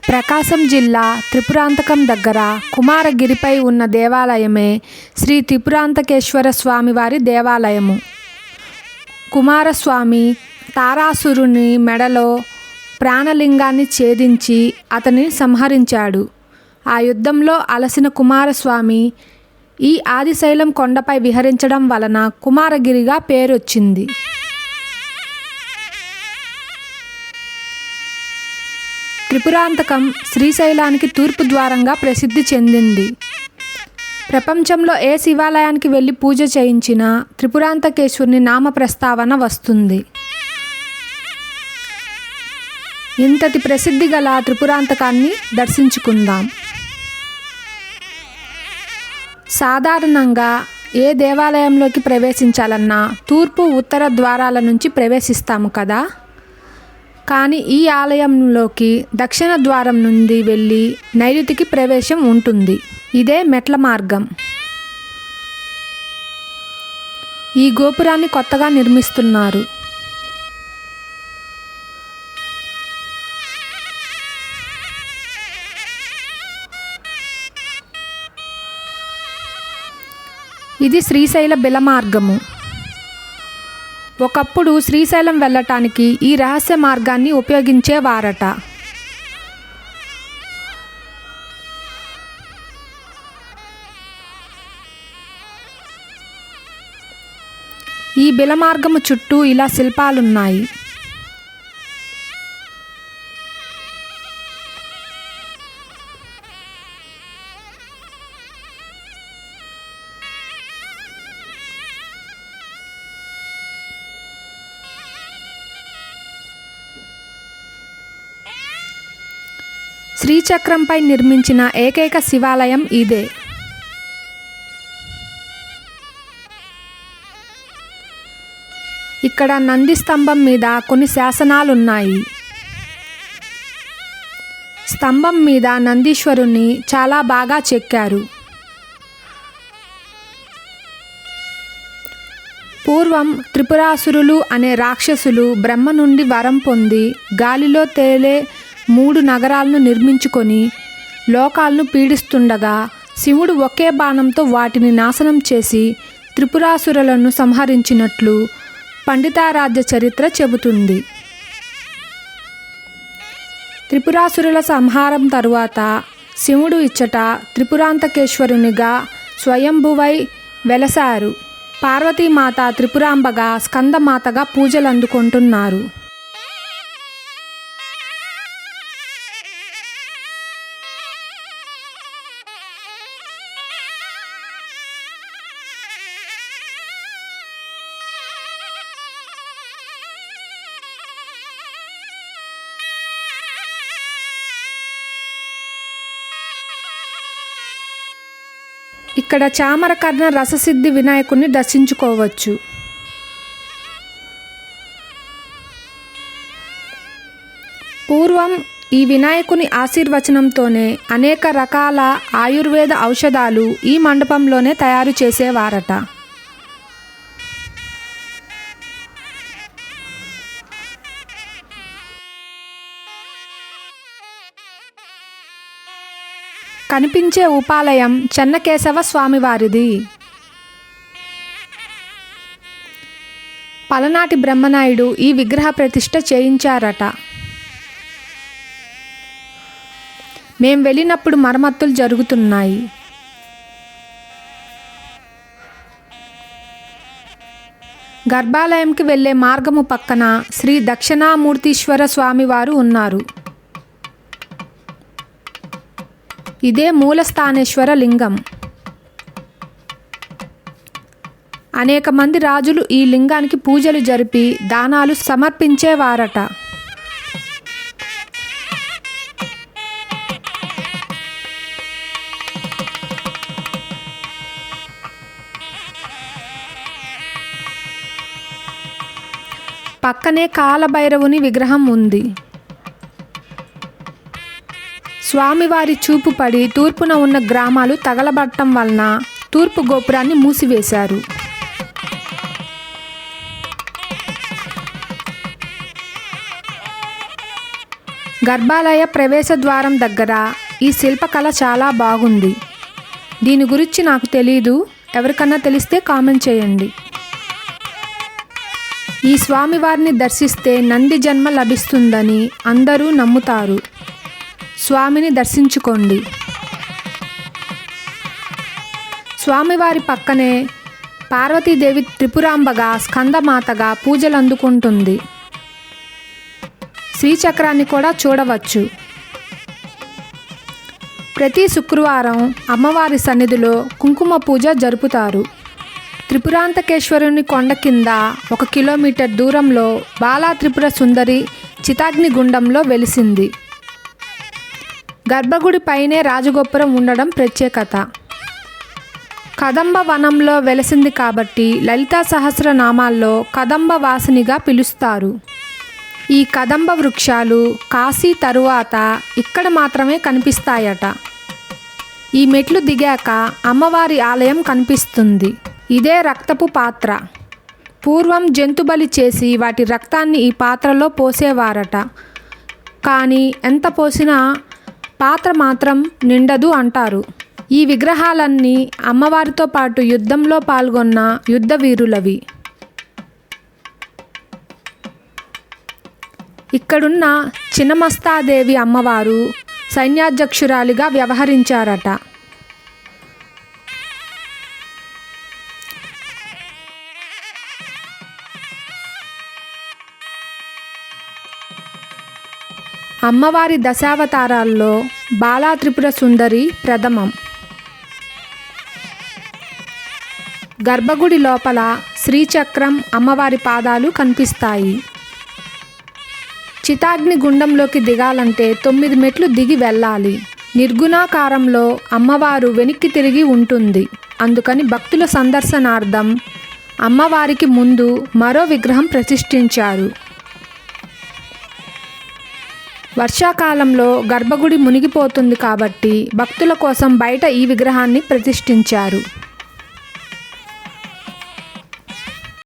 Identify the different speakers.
Speaker 1: ప్రకాశం జిల్లా త్రిపురాంతకం దగ్గర కుమారగిరిపై ఉన్న దేవాలయమే శ్రీ త్రిపురాంతకేశ్వర స్వామివారి దేవాలయము. కుమారస్వామి తారాసురుని మెడలో ప్రాణలింగాన్ని ఛేదించి అతనిని సంహరించాడు. ఆ యుద్ధంలో అలసిన కుమారస్వామి ఈ ఆదిశైలం కొండపై విహరించడం వలన కుమారగిరిగా పేరొచ్చింది. త్రిపురాంతకం శ్రీశైలానికి తూర్పు ద్వారంగా ప్రసిద్ధి చెందింది. ప్రపంచంలో ఏ శివాలయానికి వెళ్ళి పూజ చేయించినా త్రిపురాంతకేశ్వరుని నామ ప్రస్తావన వస్తుంది. ఇంతటి ప్రసిద్ధి గల త్రిపురాంతకాన్ని దర్శించుకుందాం. సాధారణంగా ఏ దేవాలయంలోకి ప్రవేశించాలన్నా తూర్పు ఉత్తర ద్వారాల నుంచి ప్రవేశిస్తాము కదా. కానీ ఈ ఆలయంలోకి దక్షిణ ద్వారం నుండి వెళ్ళి నైరుతికి ప్రవేశం ఉంటుంది. ఇదే మెట్ల మార్గం. ఈ గోపురాన్ని కొత్తగా నిర్మిస్తున్నారు. ఇది శ్రీశైల బిల మార్గము. ఒకప్పుడు శ్రీశైలం వెళ్ళటానికి ఈ రహస్య మార్గాన్ని ఉపయోగించేవారట. ఈ బిల మార్గము చుట్టూ ఇలా శిల్పాలున్నాయి. శ్రీచక్రంపై నిర్మించిన ఏకైక శివాలయం ఇదే. ఇక్కడ నంది స్తంభం మీద కొన్ని శాసనాలున్నాయి. స్తంభం మీద నందీశ్వరుని చాలా బాగా చెక్కారు. పూర్వం త్రిపురాసురులు అనే రాక్షసులు బ్రహ్మ నుండి వరం పొంది గాలిలో తేలే 3 నగరాలను నిర్మించుకొని లోకాలను పీడిస్తుండగా శివుడు ఒకే బాణంతో వాటిని నాశనం చేసి త్రిపురాసురులను సంహరించినట్లు పండితారాధ్య చరిత్ర చెబుతుంది. త్రిపురాసురుల సంహారం తరువాత శివుడు ఇచ్చట త్రిపురాంతకేశ్వరునిగా స్వయంభువై వెలసారు. పార్వతీమాత త్రిపురాంబగా స్కందమాతగా పూజలు అందుకుంటున్నారు. ఇక్కడ చామరకర్ణ రససిద్ధి వినాయకుడిని దర్శించుకోవచ్చు. పూర్వం ఈ వినాయకుని ఆశీర్వచనంతోనే అనేక రకాల ఆయుర్వేద ఔషధాలు ఈ మండపంలోనే తయారు చేసేవారట. కనిపించే ఉపాలయం చెన్నకేశవ స్వామివారిది. పలనాటి బ్రహ్మనాయుడు ఈ విగ్రహ ప్రతిష్ఠ చేయించారట. మేం వెళ్ళినప్పుడు మరమ్మతులు జరుగుతున్నాయి. గర్భాలయంకి వెళ్ళే మార్గము పక్కన శ్రీ దక్షిణామూర్తీశ్వర స్వామివారు ఉన్నారు. ఇదే మూలస్థానేశ్వర లింగం. అనేక మంది రాజులు ఈ లింగానికి పూజలు జరిపి దానాలు సమర్పించేవారట. పక్కనే కాలభైరవుని విగ్రహం ఉంది. స్వామివారి చూపు పడి తూర్పున ఉన్న గ్రామాలు తగలబడటం వలన తూర్పు గోపురాన్ని మూసివేశారు. గర్భాలయ ప్రవేశ ద్వారం దగ్గర ఈ శిల్పకళ చాలా బాగుంది. దీని గురించి నాకు తెలీదు, ఎవరికన్నా తెలిస్తే కామెంట్ చేయండి. ఈ స్వామివారిని దర్శిస్తే నంది జన్మ లభిస్తుందని అందరూ నమ్ముతారు. స్వామిని దర్శించుకోండి. స్వామివారి పక్కనే పార్వతీదేవి త్రిపురాంబగా స్కందమాతగా పూజలు అందుకుంటుంది. శ్రీచక్రాన్ని కూడా చూడవచ్చు. ప్రతి శుక్రవారం అమ్మవారి సన్నిధిలో కుంకుమ పూజ జరుపుతారు. త్రిపురాంతకేశ్వరుని కొండ కింద 1 కిలోమీటర్ దూరంలో బాలా త్రిపుర సుందరి చితాగ్నిగుండంలో వెలిసింది. గర్భగుడి పైనే రాజగోపురం ఉండడం ప్రత్యేకత. కదంబ వనంలో వెలసింది కాబట్టి లలితా సహస్రనామాల్లో కదంబ వాసినిగా పిలుస్తారు. ఈ కదంబ వృక్షాలు కాశీ తరువాత ఇక్కడ మాత్రమే కనిపిస్తాయట. ఈ మెట్లు దిగాక అమ్మవారి ఆలయం కనిపిస్తుంది. ఇదే రక్తపు పాత్ర. పూర్వం జంతుబలి చేసి వాటి రక్తాన్ని ఈ పాత్రలో పోసేవారట. కానీ ఎంత పోసినా పాత్ర మాత్రం నిండదు అంటారు. ఈ విగ్రహాలన్నీ అమ్మవారితో పాటు యుద్ధంలో పాల్గొన్న యుద్ధ వీరులవి. ఇక్కడున్న చిన్నమస్తాదేవి అమ్మవారు సైన్యాధ్యక్షురాలిగా వ్యవహరించారట. అమ్మవారి దశావతారాల్లో బాలా త్రిపుర సుందరి ప్రథమం. గర్భగుడి లోపల శ్రీచక్రం, అమ్మవారి పాదాలు కనిపిస్తాయి. చితాగ్ని గుండంలోకి దిగాలంటే 9 మెట్లు దిగి వెళ్ళాలి. నిర్గుణాకారంలో అమ్మవారు వెనక్కి తిరిగి ఉంటుంది. అందుకని భక్తుల సందర్శనార్థం అమ్మవారికి ముందు మరో విగ్రహం ప్రతిష్ఠించారు. వర్షాకాలంలో గర్భగుడి మునిగిపోతుంది కాబట్టి భక్తుల కోసం బయట ఈ విగ్రహాన్ని ప్రతిష్ఠించారు.